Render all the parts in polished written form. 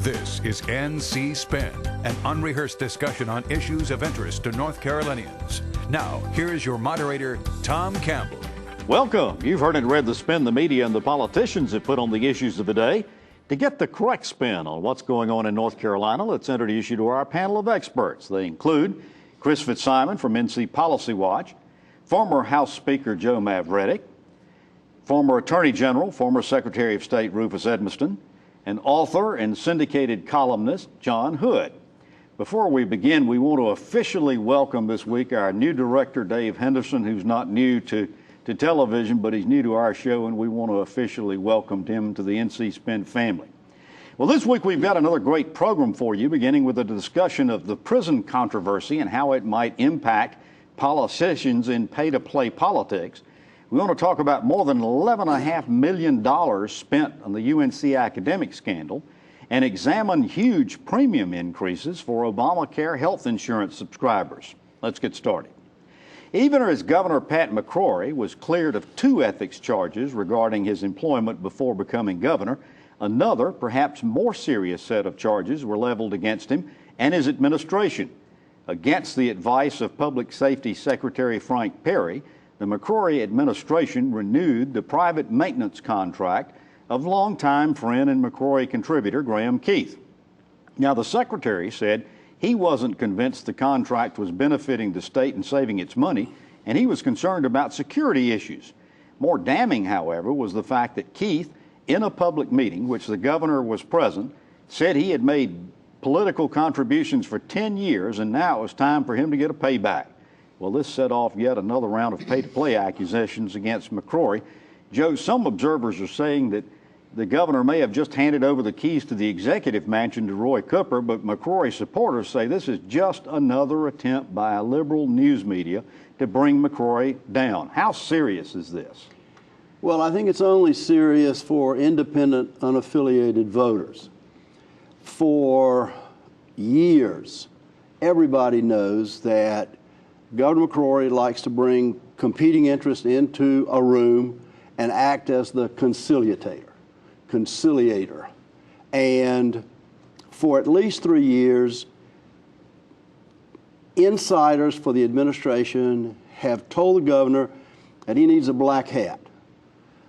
This is NC Spin, an unrehearsed discussion on issues of interest to North Carolinians. Now, here is your moderator, Tom Campbell. Welcome. You've heard and read the spin the media and the politicians have put on the issues of the day. To get the correct spin on what's going on in North Carolina, let's introduce you to our panel of experts. They include Chris Fitzsimon from NC Policy Watch, former House Speaker Joe Mavretic, former Attorney General, former Secretary of State Rufus Edmisten, and author and syndicated columnist John Hood. Before we begin, we want to officially welcome this week our new director, Dave Henderson, who's not new to television, but he's new to our show, and we want to officially welcome him to the NC Spin family. Well, this week we've got another great program for you, beginning with a discussion of the prison controversy and how it might impact politicians in pay-to-play politics. We want to talk about more than $11.5 million spent on the UNC academic scandal and examine huge premium increases for Obamacare health insurance subscribers. Let's get started. Even as Governor Pat McCrory was cleared of 2 ethics charges regarding his employment before becoming governor, another, perhaps more serious set of charges were leveled against him and his administration. Against the advice of Public Safety Secretary Frank Perry, the McCrory administration renewed the private maintenance contract of longtime friend and McCrory contributor Graham Keith. Now, the secretary said he wasn't convinced the contract was benefiting the state and saving its money, and he was concerned about security issues. More damning, however, was the fact that Keith, in a public meeting, which the governor was present, said he had made political contributions for 10 years, and now it was time for him to get a payback. Well, this set off yet another round of pay-to-play accusations against McCrory. Joe, some observers are saying that the governor may have just handed over the keys to the executive mansion to Roy Cooper, but McCrory supporters say this is just another attempt by a liberal news media to bring McCrory down. How serious is this? Well, I think it's only serious for independent, unaffiliated voters. For years, everybody knows that Governor McCrory likes to bring competing interests into a room and act as the conciliator. And for at least 3 years, insiders for the administration have told the governor that he needs a black hat.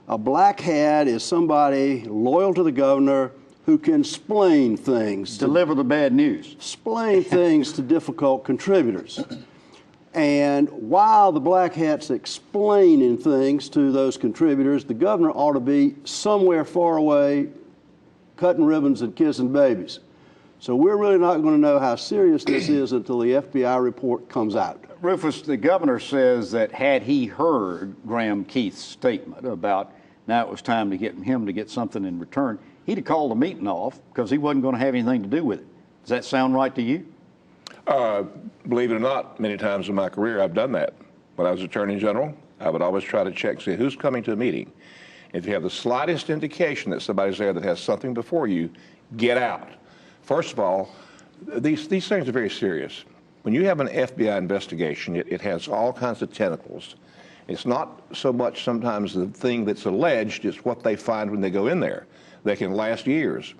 A black hat is somebody loyal to the governor who can explain things. Deliver the bad news. Explain things to difficult contributors. And while the black hat's explaining things to those contributors, the governor ought to be somewhere far away, cutting ribbons and kissing babies. So we're really not going to know how serious this is until the FBI report comes out. Rufus, the governor says that had he heard Graham Keith's statement about now it was time to get him to get something in return, he'd have called the meeting off because he wasn't going to have anything to do with it. Does that sound right to you? Believe it or not, many times in my career I've done that. When I was Attorney General, I would always try to check, see who's coming to a meeting. If you have the slightest indication that somebody's there that has something before you, get out. First of all, these things are very serious. When you have an FBI investigation, it has all kinds of tentacles. It's not so much sometimes the thing that's alleged, it's what they find when they go in there. They can last years.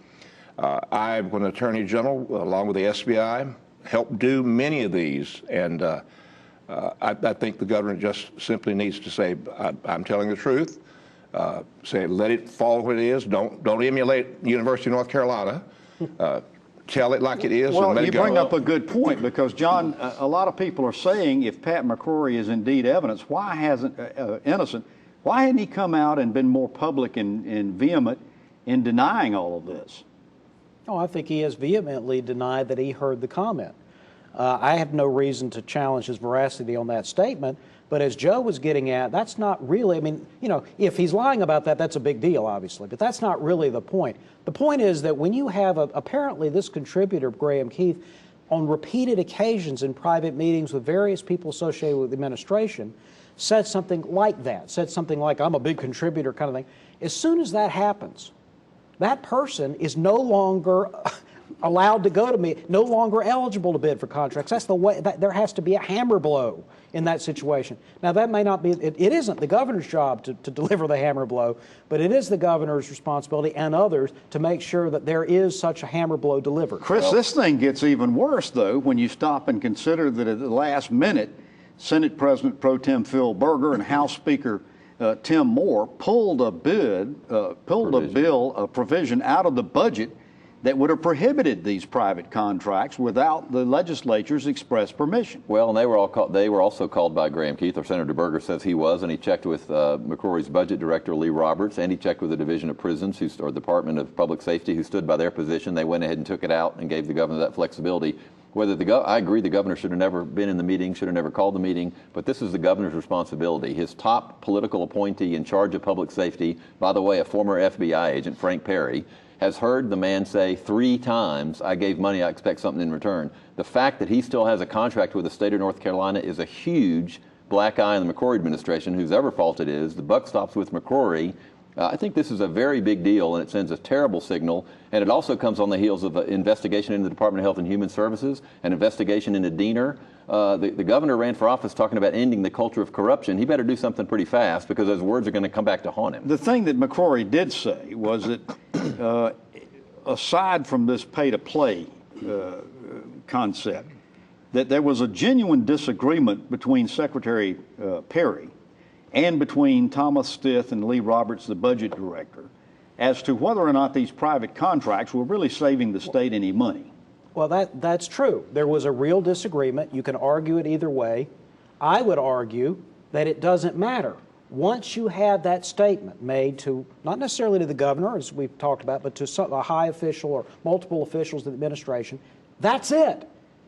I, when Attorney General, along with the SBI, helped do many of these, and I think the governor just simply needs to say, I'm telling the truth, say, let it fall what it is, don't emulate University of North Carolina, tell it like it is. Well, and let you it go. bring up a good point, because, John, a lot of people are saying if Pat McCrory is indeed innocent, why hadn't he come out and been more public and vehement in denying all of this? Oh, I think he has vehemently denied that he heard the comment. I have no reason to challenge his veracity on that statement, but as Joe was getting at, that's not really, I mean, you know, if he's lying about that, that's a big deal, obviously, but that's not really the point. The point is that when you have, apparently this contributor, Graham Keith, on repeated occasions in private meetings with various people associated with the administration, said something like that, said something like, I'm a big contributor kind of thing. As soon as that happens, that person is no longer allowed to go to me, no longer eligible to bid for contracts. That's the way, there has to be a hammer blow in that situation. Now, that may not be, it isn't the governor's job to deliver the hammer blow, but it is the governor's responsibility and others to make sure that there is such a hammer blow delivered. Chris, this thing gets even worse, though, when you stop and consider that at the last minute, Senate President Pro Tem Phil Berger and House Speaker Tim Moore pulled a provision out of the budget that would have prohibited these private contracts without the legislature's express permission. Well, and they were also called by Graham Keith, or Senator Berger says he was, and he checked with McCrory's budget director, Lee Roberts, and he checked with the Division of Prisons, or Department of Public Safety, who stood by their position. They went ahead and took it out and gave the governor that flexibility. I agree the governor should have never been in the meeting, should have never called the meeting, but this is the governor's responsibility. His top political appointee in charge of public safety, by the way, a former FBI agent, Frank Perry, has heard the man say 3 times, I gave money, I expect something in return. The fact that he still has a contract with the state of North Carolina is a huge black eye in the McCrory administration, whose ever fault it is. The buck stops with McCrory. I think this is a very big deal, and it sends a terrible signal. And it also comes on the heels of an investigation into the Department of Health and Human Services, an investigation into Diener. The governor ran for office talking about ending the culture of corruption. He better do something pretty fast, because those words are going to come back to haunt him. The thing that McCrory did say was that aside from this pay-to-play concept, that there was a genuine disagreement between Secretary Perry and between Thomas Stith and Lee Roberts, the budget director, as to whether or not these private contracts were really saving the state any money. Well, that's true. There was a real disagreement. You can argue it either way. I would argue that it doesn't matter. Once you have that statement made to, not necessarily to the governor, as we've talked about, but to a high official or multiple officials of the administration, that's it.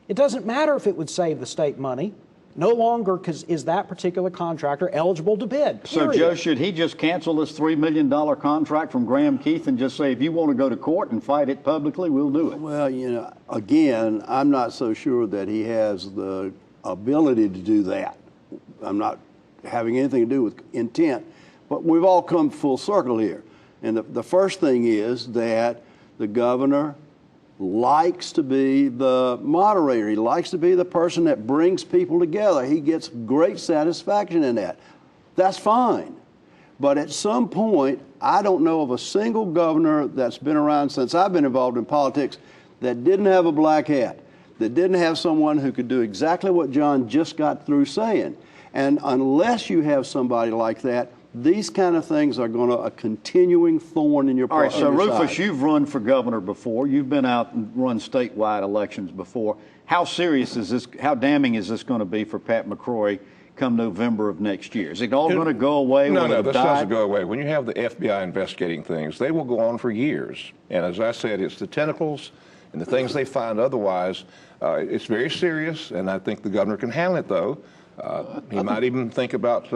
It doesn't matter if it would save the state money. No longer is that particular contractor eligible to bid. So, Joe, should he just cancel this $3 million contract from Graham Keith and just say, if you want to go to court and fight it publicly, we'll do it? Well, again, I'm not so sure that he has the ability to do that. I'm not having anything to do with intent, but we've all come full circle here. And the first thing is that the governor likes to be the moderator. He likes to be the person that brings people together. He gets great satisfaction in that. That's fine. But at some point, I don't know of a single governor that's been around since I've been involved in politics that didn't have a black hat, that didn't have someone who could do exactly what John just got through saying. And unless you have somebody like that, these kind of things are going to a continuing thorn in your All right, so Rufus, side. you've run for governor before. You've been out and run statewide elections before. How serious is this? How damning is this going to be for Pat McCrory come November of next year? Is it all going to go away? No, this doesn't go away. When you have the FBI investigating things, they will go on for years. And as I said, it's the tentacles and the things they find otherwise. It's very serious, and I think the governor can handle it, though. He might even think about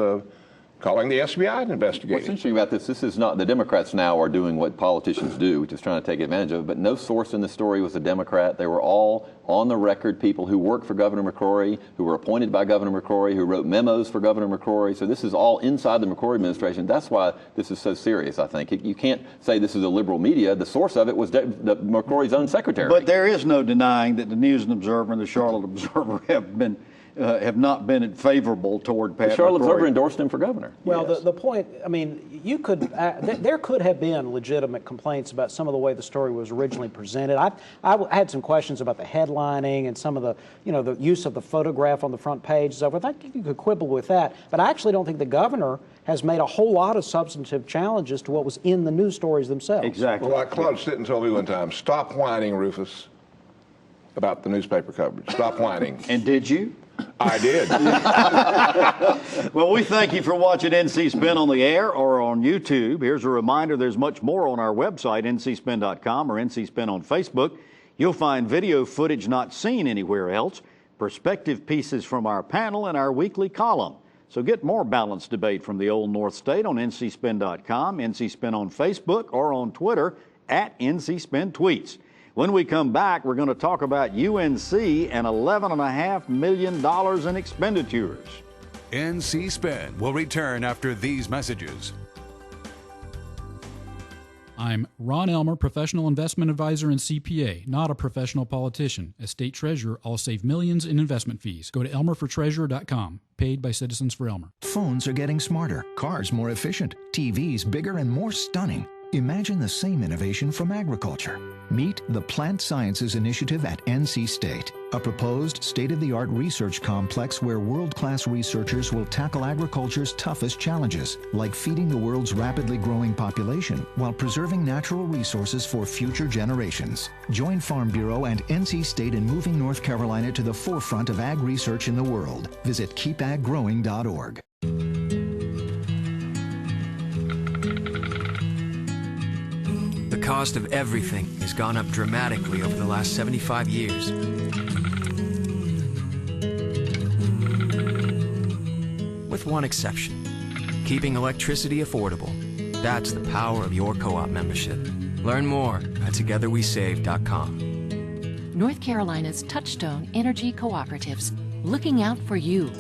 calling the SBI to investigate. What's interesting about this is not, the Democrats now are doing what politicians do, which is trying to take advantage of it, but no source in the story was a Democrat. They were all on the record people who worked for Governor McCrory, who were appointed by Governor McCrory, who wrote memos for Governor McCrory. So this is all inside the McCrory administration. That's why this is so serious, I think. You can't say this is a liberal media. The source of it was McCrory's own secretary. But there is no denying that the News and Observer and the Charlotte Observer have not been favorable toward Pat McCrory. The Charlotte Observer endorsed him for governor. Well, Yes. the point, I mean, you could, there could have been legitimate complaints about some of the way the story was originally presented. I had some questions about the headlining and some of the, the use of the photograph on the front page and so forth. I think you could quibble with that, but I actually don't think the governor has made a whole lot of substantive challenges to what was in the news stories themselves. Exactly. Well, like Claude Sitton told me one time, stop whining, Rufus, about the newspaper coverage. Stop whining. And did you? I did. Well, we thank you for watching NC Spin on the air or on YouTube. Here's a reminder, there's much more on our website, ncspin.com, or NC Spin on Facebook. You'll find video footage not seen anywhere else, perspective pieces from our panel, and our weekly column. So get more balanced debate from the Old North State on ncspin.com, NC Spin on Facebook, or on Twitter at NC Spin Tweets. When we come back, we're going to talk about UNC and $11.5 million in expenditures. NC Spin will return after these messages. I'm Ron Elmer, professional investment advisor and CPA, not a professional politician. As state treasurer, I'll save millions in investment fees. Go to elmerfortreasurer.com. Paid by Citizens for Elmer. Phones are getting smarter, cars more efficient, TVs bigger and more stunning. Imagine the same innovation from agriculture. Meet the Plant Sciences Initiative at NC State, a proposed state-of-the-art research complex where world-class researchers will tackle agriculture's toughest challenges, like feeding the world's rapidly growing population while preserving natural resources for future generations. Join Farm Bureau and NC State in moving North Carolina to the forefront of ag research in the world. Visit keepaggrowing.org. The cost of everything has gone up dramatically over the last 75 years. With one exception, keeping electricity affordable. That's the power of your co-op membership. Learn more at togetherwesave.com. North Carolina's Touchstone Energy Cooperatives, looking out for you.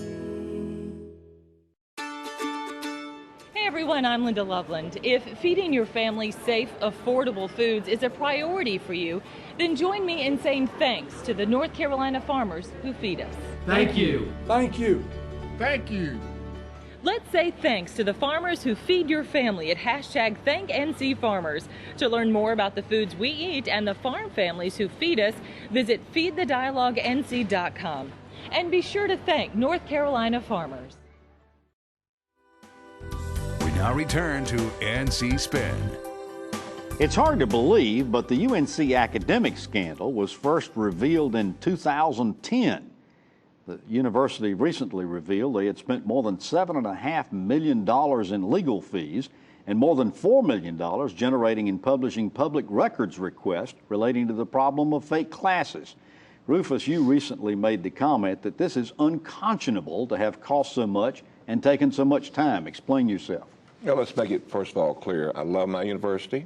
Hey everyone, I'm Linda Loveland. If feeding your family safe, affordable foods is a priority for you, then join me in saying thanks to the North Carolina farmers who feed us. Thank you. Thank you. Thank you. Let's say thanks to the farmers who feed your family at #ThankNCFarmers. To learn more about the foods we eat and the farm families who feed us, visit feedthedialoguenc.com. And be sure to thank North Carolina farmers. We now return to NC Spin. It's hard to believe, but the UNC academic scandal was first revealed in 2010. The university recently revealed they had spent more than $7.5 million in legal fees and more than $4 million generating and publishing public records requests relating to the problem of fake classes. Rufus, you recently made the comment that this is unconscionable to have cost so much and taken so much time. Explain yourself. Well, let's make it, first of all, clear. I love my university.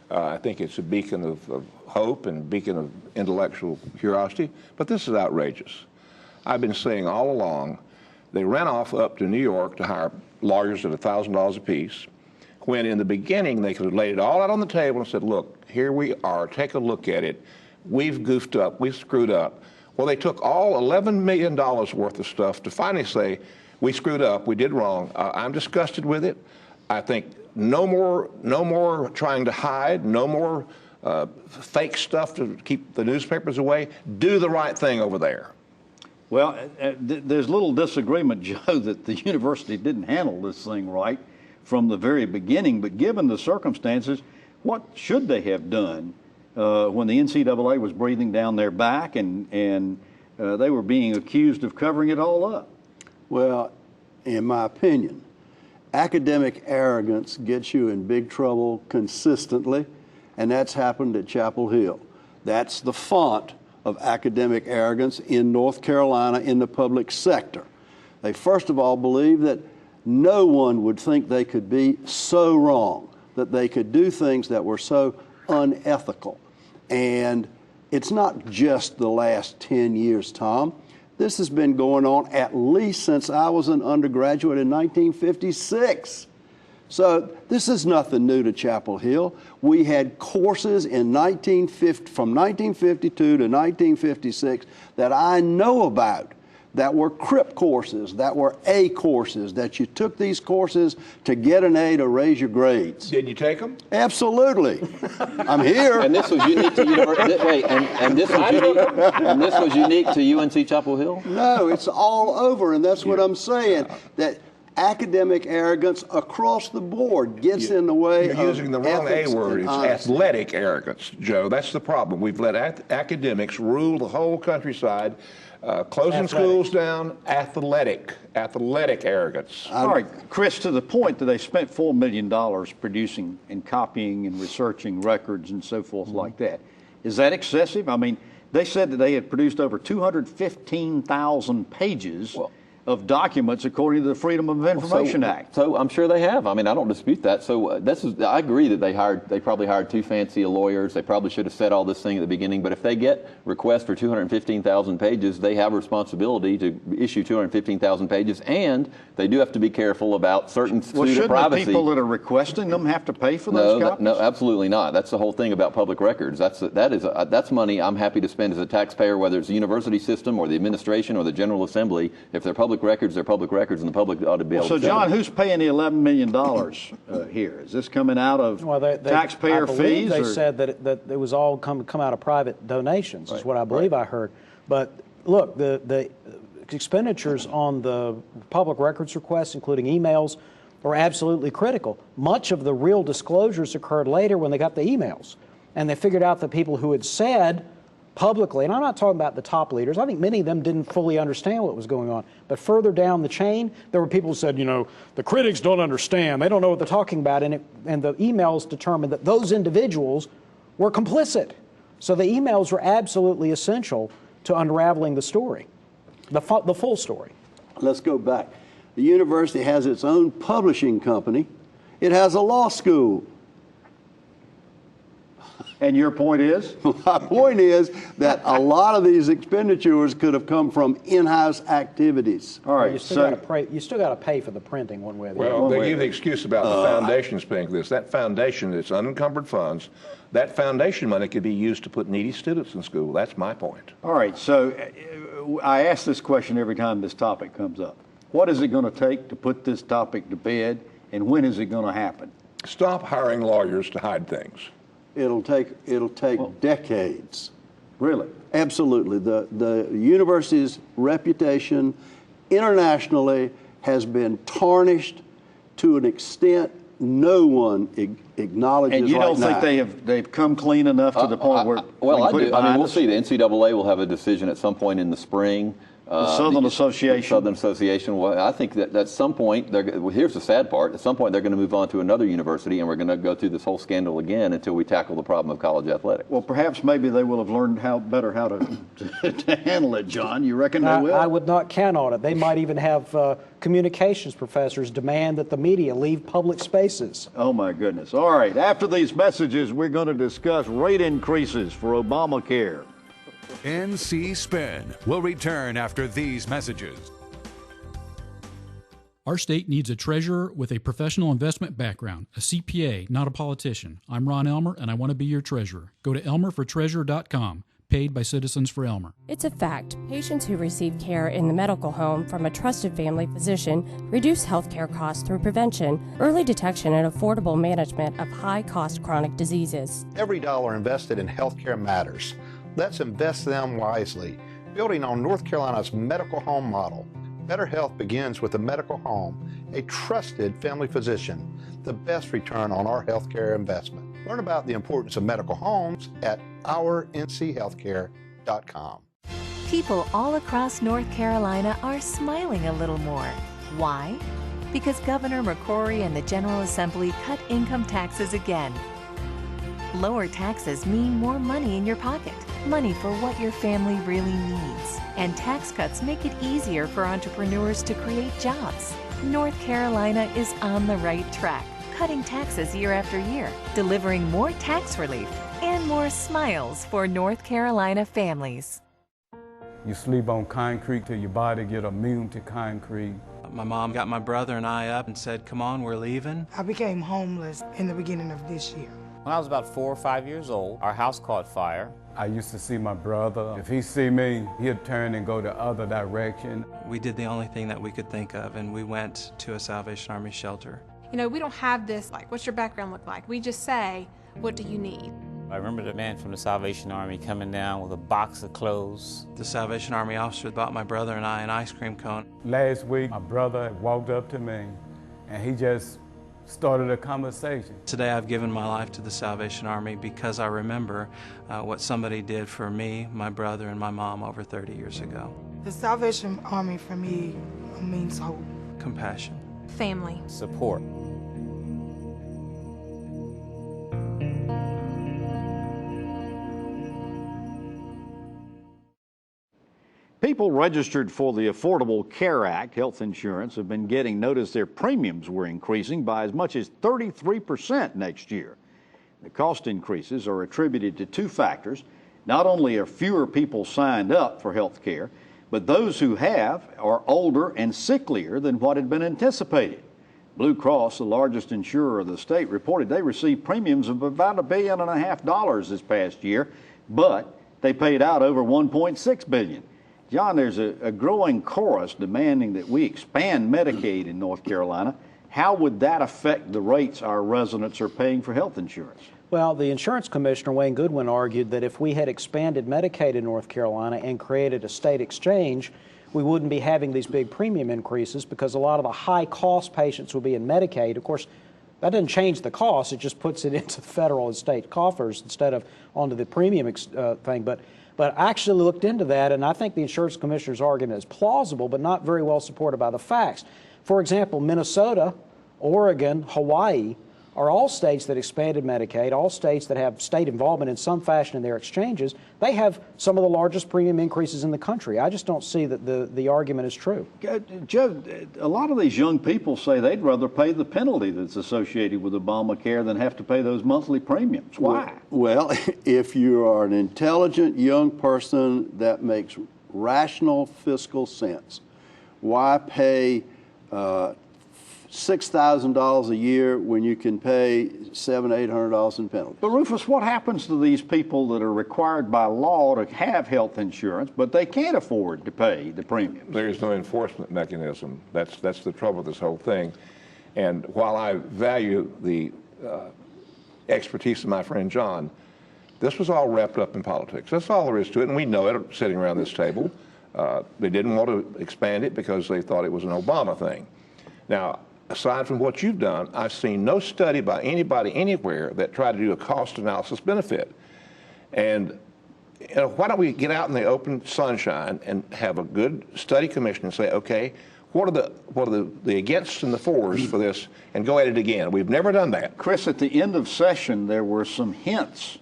I think it's a beacon of hope and beacon of intellectual curiosity, but this is outrageous. I've been saying all along, they ran off up to New York to hire lawyers at $1,000 apiece, when in the beginning they could have laid it all out on the table and said, look, here we are, take a look at it. We've goofed up, we've screwed up. Well, they took all $11 million worth of stuff to finally say, we screwed up, we did wrong. I'm disgusted with it. I think no more trying to hide, no more fake stuff to keep the newspapers away. Do the right thing over there. Well, there's little disagreement, Joe, that the university didn't handle this thing right from the very beginning. But given the circumstances, what should they have done when the NCAA was breathing down their back and they were being accused of covering it all up? Well, in my opinion, academic arrogance gets you in big trouble consistently, and that's happened at Chapel Hill. That's the font of academic arrogance in North Carolina in the public sector. They first of all believe that no one would think they could be so wrong, that they could do things that were so unethical. And it's not just the last 10 years, Tom. This has been going on at least since I was an undergraduate in 1956. So this is nothing new to Chapel Hill. We had courses in from 1952 to 1956 that I know about that were CRIP courses, that were A courses, that you took these courses to get an A to raise your grades. Did you take them? Absolutely. I'm here. And this was unique to this was unique to UNC Chapel Hill? No, it's all over, and that's what I'm saying. That academic arrogance across the board gets in the way of You're using the wrong A word. It's honesty. athletic arrogance, Joe. That's the problem. We've let academics rule the whole countryside, closing schools down, athletic arrogance. All right, Chris, to the point that they spent $4 million producing and copying and researching records and so forth like that. Is that excessive? I mean, they said that they had produced over 215,000 pages of documents according to the Freedom of Information Act. So I'm sure they have. I mean, I don't dispute that. So I agree that they probably hired too fancy lawyers. They probably should have said all this thing at the beginning. But if they get requests for 215,000 pages, they have a responsibility to issue 215,000 pages, and they do have to be careful about certain student privacy. Shouldn't the people that are requesting them have to pay for those copies? No, absolutely not. That's the whole thing about public records. That's money I'm happy to spend as a taxpayer, whether it's the university system or the administration or the General Assembly. If they're public records, they're public records, and the public ought to be able to. So, John, who's paying the $11 million here? Is this coming out of taxpayer fees? They said that it was all come out of private donations, is what I believe I heard. But look, the expenditures on the public records requests, including emails, are absolutely critical. Much of the real disclosures occurred later when they got the emails, and they figured out the people who had said publicly, and I'm not talking about the top leaders, I think many of them didn't fully understand what was going on, but further down the chain, there were people who said, the critics don't understand, they don't know what they're talking about, and the emails determined that those individuals were complicit. So the emails were absolutely essential to unraveling the story, the full story. Let's go back. The university has its own publishing company. It has a law school. And your point is? My point is that a lot of these expenditures could have come from in-house activities. All right. You still got to pay for the printing one way or the other. Well, they give the excuse about the foundations paying for this. That foundation, it's unencumbered funds. That foundation money could be used to put needy students in school. That's my point. All right. So I ask this question every time this topic comes up. What is it going to take to put this topic to bed, and when is it going to happen? Stop hiring lawyers to hide things. It'll take decades. Really? Absolutely. The university's reputation internationally has been tarnished to an extent no one acknowledges. And you don't right think they've come clean enough to the point where? Well, I do. I mean, we'll see. The NCAA will have a decision at some point in the spring. The Southern Association. Southern Association. Well, I think that at some point, here's the sad part. At some point, they're going to move on to another university, and we're going to go through this whole scandal again until we tackle the problem of college athletics. Well, perhaps maybe they will have learned better how to handle it, John. You reckon they will? I would not count on it. They might even have communications professors demand that the media leave public spaces. Oh, my goodness. All right. After these messages, we're going to discuss rate increases for Obamacare. NC Spin will return after these messages. Our state needs a treasurer with a professional investment background, a CPA, not a politician. I'm Ron Elmer, and I want to be your treasurer. Go to elmerfortreasurer.com, paid by Citizens for Elmer. It's a fact. Patients who receive care in the medical home from a trusted family physician reduce healthcare costs through prevention, early detection, and affordable management of high-cost chronic diseases. Every dollar invested in healthcare matters. Let's invest them wisely, building on North Carolina's medical home model. Better health begins with a medical home, a trusted family physician, the best return on our healthcare investment. Learn about the importance of medical homes at ournchealthcare.com. People all across North Carolina are smiling a little more. Why? Because Governor McCrory and the General Assembly cut income taxes again. Lower taxes mean more money in your pocket, money for what your family really needs. And tax cuts make it easier for entrepreneurs to create jobs. North Carolina is on the right track, cutting taxes year after year, delivering more tax relief and more smiles for North Carolina families. You sleep on concrete till your body get immune to concrete. My mom got my brother and I up and said, "Come on, we're leaving." I became homeless in the beginning of this year. When I was about 4 or 5 years old, our house caught fire. I used to see my brother. If he see me, he'd turn and go the other direction. We did the only thing that we could think of, and we went to a Salvation Army shelter. You know, we don't have this, like, what's your background look like? We just say, what do you need? I remember the man from the Salvation Army coming down with a box of clothes. The Salvation Army officer bought my brother and I an ice cream cone. Last week, my brother walked up to me, and he just started a conversation. Today I've given my life to the Salvation Army because I remember what somebody did for me, my brother, and my mom over 30 years ago. The Salvation Army for me means hope. Compassion. Family. Support. People registered for the Affordable Care Act health insurance have been getting notice their premiums were increasing by as much as 33% next year. The cost increases are attributed to two factors. Not only are fewer people signed up for health care, but those who have are older and sicklier than what had been anticipated. Blue Cross, the largest insurer of the state, reported they received premiums of about $1.5 billion this past year, but they paid out over $1.6 billion. John, there's a growing chorus demanding that we expand Medicaid in North Carolina. How would that affect the rates our residents are paying for health insurance? Well, the insurance commissioner, Wayne Goodwin, argued that if we had expanded Medicaid in North Carolina and created a state exchange, we wouldn't be having these big premium increases because a lot of the high-cost patients would be in Medicaid. Of course, that doesn't change the cost. It just puts it into federal and state coffers instead of onto the premium thing. But I actually looked into that, and I think the insurance commissioner's argument is plausible, but not very well supported by the facts. For example, Minnesota, Oregon, Hawaii are all states that expanded Medicaid, all states that have state involvement in some fashion in their exchanges. They have some of the largest premium increases in the country. I just don't see that the argument is true. Joe, a lot of these young people say they'd rather pay the penalty that's associated with Obamacare than have to pay those monthly premiums. Why? Well, if you are an intelligent young person, that makes rational fiscal sense. Why pay $6,000 a year when you can pay $700-800 in penalties? But Rufus, what happens to these people that are required by law to have health insurance, but they can't afford to pay the premiums? There's no enforcement mechanism. That's the trouble with this whole thing. And while I value the expertise of my friend John, this was all wrapped up in politics. That's all there is to it, and we know it sitting around this table. They didn't want to expand it because they thought it was an Obama thing. Now, aside from what you've done, I've seen no study by anybody anywhere that tried to do a cost analysis benefit. And why don't we get out in the open sunshine and have a good study commission and say, okay, what are the against and the fors for this, and go at it again. We've never done that. Chris, at the end of session, there were some hints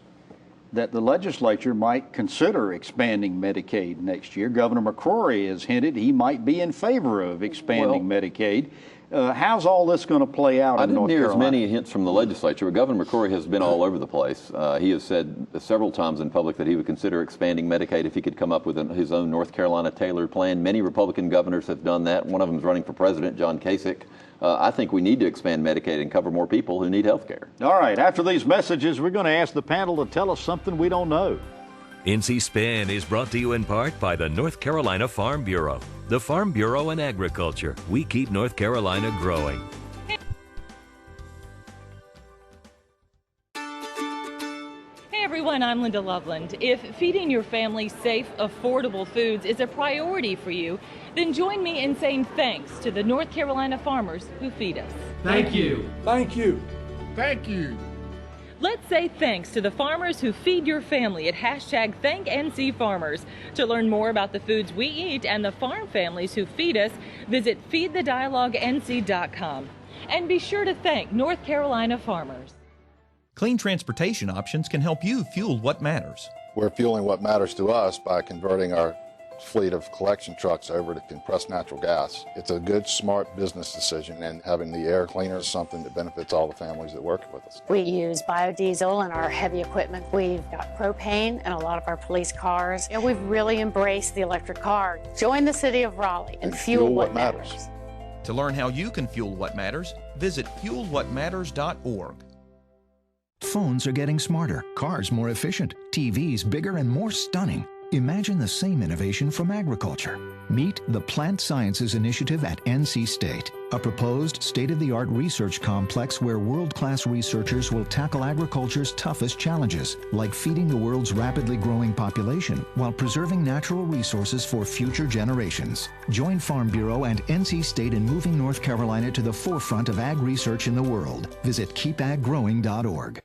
that the legislature might consider expanding Medicaid next year. Governor McCrory has hinted he might be in favor of expanding Medicaid. How's all this going to play out in North Carolina? I didn't hear as many hints from the legislature, but Governor McCrory has been all over the place. He has said several times in public that he would consider expanding Medicaid if he could come up with his own North Carolina tailored plan. Many Republican governors have done that. One of them is running for president, John Kasich. I think we need to expand Medicaid and cover more people who need health care. All right, after these messages, we're going to ask the panel to tell us something we don't know. NC Spin is brought to you in part by the North Carolina Farm Bureau. The Farm Bureau and Agriculture. We keep North Carolina growing. Hey everyone, I'm Linda Loveland. If feeding your family safe, affordable foods is a priority for you, then join me in saying thanks to the North Carolina farmers who feed us. Thank you. Thank you. Thank you. Let's say thanks to the farmers who feed your family at #ThankNCFarmers. To learn more about the foods we eat and the farm families who feed us, visit feedthedialoguenc.com. And be sure to thank North Carolina farmers. Clean transportation options can help you fuel what matters. We're fueling what matters to us by converting our fleet of collection trucks over to compressed natural gas. It's a good, smart business decision, and having the air cleaner is something that benefits all the families that work with us. We use biodiesel in our heavy equipment. We've got propane in a lot of our police cars. And we've really embraced the electric car. Join the city of Raleigh and fuel what matters. To learn how you can fuel what matters, visit fuelwhatmatters.org. Phones are getting smarter, cars more efficient, TVs bigger and more stunning. Imagine the same innovation from agriculture. Meet the Plant Sciences Initiative at NC State, a proposed state-of-the-art research complex where world-class researchers will tackle agriculture's toughest challenges, like feeding the world's rapidly growing population while preserving natural resources for future generations. Join Farm Bureau and NC State in moving North Carolina to the forefront of ag research in the world. Visit keepaggrowing.org.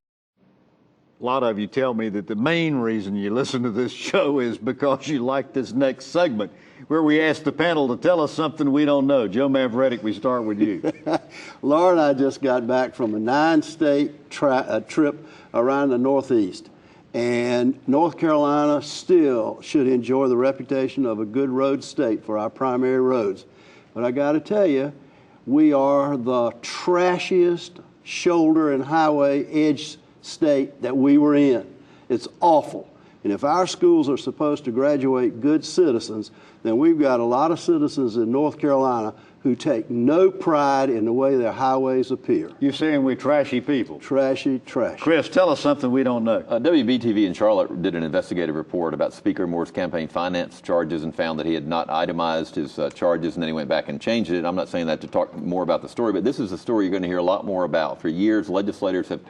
A lot of you tell me that the main reason you listen to this show is because you like this next segment, where we ask the panel to tell us something we don't know. Joe Mavretic, we start with you. Laura and I just got back from a 9-state trip around the Northeast. And North Carolina still should enjoy the reputation of a good road state for our primary roads. But I got to tell you, we are the trashiest shoulder and highway edge state that we were in. It's awful. And if our schools are supposed to graduate good citizens, then we've got a lot of citizens in North Carolina who take no pride in the way their highways appear. You're saying we're trashy people? Trashy, trashy. Chris, tell us something we don't know. WBTV in Charlotte did an investigative report about Speaker Moore's campaign finance charges and found that he had not itemized his charges, and then he went back and changed it. I'm not saying that to talk more about the story, but this is a story you're going to hear a lot more about. For years, legislators have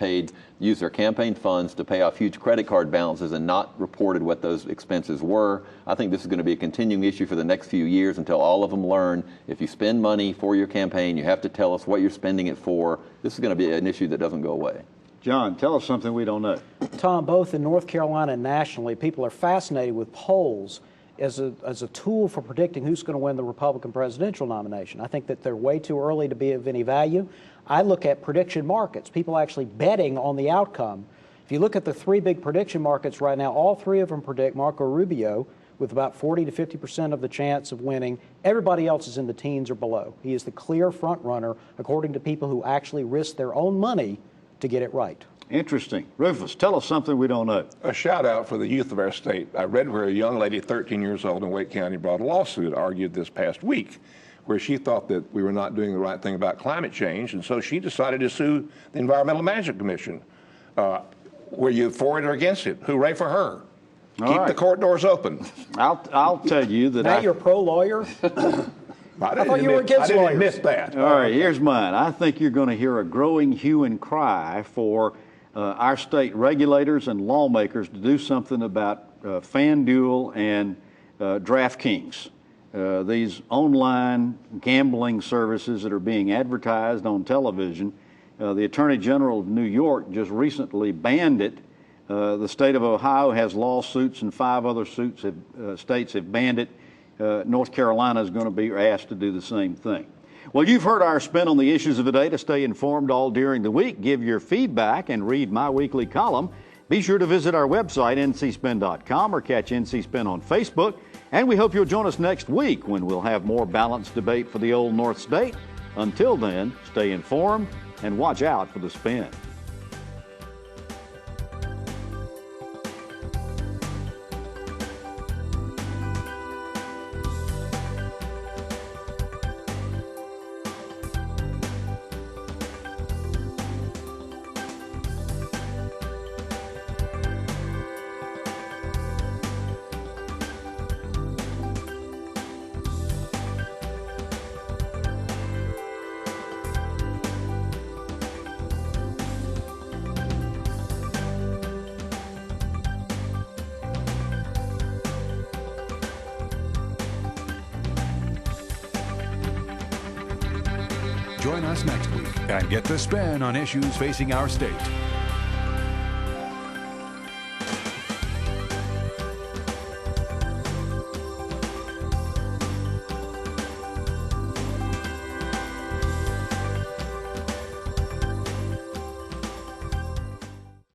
used their campaign funds to pay off huge credit card balances and not reported what those expenses were. I think this is going to be a continuing issue for the next few years until all of them learn if you spend money for your campaign, you have to tell us what you're spending it for. This is going to be an issue that doesn't go away. John, tell us something we don't know. Tom, both in North Carolina and nationally, people are fascinated with polls as a tool for predicting who's going to win the Republican presidential nomination. I think that they're way too early to be of any value. I look at prediction markets, people actually betting on the outcome. If you look at the three big prediction markets right now, all three of them predict Marco Rubio with about 40 to 50% of the chance of winning. Everybody else is in the teens or below. He is the clear front runner, according to people who actually risk their own money to get it right. Interesting. Rufus, tell us something we don't know. A shout out for the youth of our state. I read where a young lady, 13 years old in Wake County, brought a lawsuit, argued this past week, where she thought that we were not doing the right thing about climate change, and so she decided to sue the Environmental Management Commission. Were you for it or against it? Hooray for her. Keep the court doors open. I'll tell you that Matt, you're a pro-lawyer? I thought you were against lawyers. I didn't admit that. All right, here's mine. I think you're going to hear a growing hue and cry for our state regulators and lawmakers to do something about FanDuel and DraftKings. These online gambling services that are being advertised on television. The Attorney General of New York just recently banned it. The state of Ohio has lawsuits, and 5 other states have banned it. North Carolina is going to be asked to do the same thing. Well, you've heard our spin on the issues of the day. To stay informed all during the week, give your feedback, and read my weekly column, be sure to visit our website, ncspin.com, or catch NC Spin on Facebook. And we hope you'll join us next week when we'll have more balanced debate for the Old North State. Until then, stay informed and watch out for the spin. Join us next week and get the spin on issues facing our state.